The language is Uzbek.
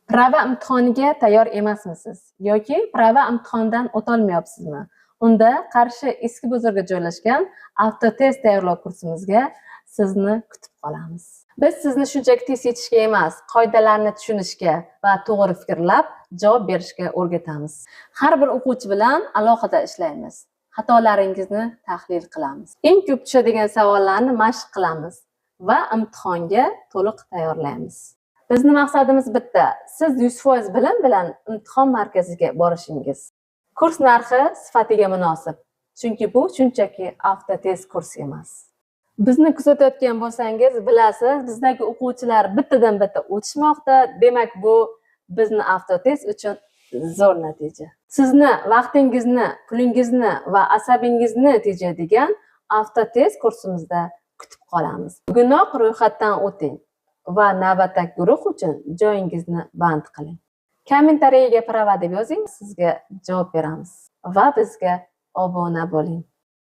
Prava imtihoniga tayyor emasmisiz yoki prava imtihonidan o'tolmayapsizmi? Unda Qarshi eski bozorga joylashgan avtotest tayyorlov kursimizga sizni kutib qolamiz. Biz sizni shunchaki test yetishga emas, qoidalarni tushunishga va to'g'ri fikrlab javob berishga o'rgatamiz. Har bir o'quvchi bilan alohida ishlaymiz. Xatolaringizni tahlil qilamiz. Eng ko'p tushadigan savollarni mashq qilamiz va imtihonga to'liq tayyorlaymiz. Bizni maqsadimiz bitta. Siz 100% bilim bilan imtihon markaziga borishingiz. Kurs narxi sifatiga munosib. Chunki bu shunchaki avtotest kursi emas. Bizni kuzatayotgan bo'lsangiz, bilasiz, bizdagi o'quvchilar bittadan bitta o'tishmoqda. Demak, bu bizni avtotest uchun zo'r natija. Sizni vaqtingizni, pulingizni va asabingizni tejaydigan avtotest kursimizda kutib qolamiz. Bugunoq ro'yxatdan o'ting va navbatdagi guruh uchun joyingizni band qiling. Kommentariyaga prava deb yozing, sizga javob beramiz va bizga obuna bo'ling.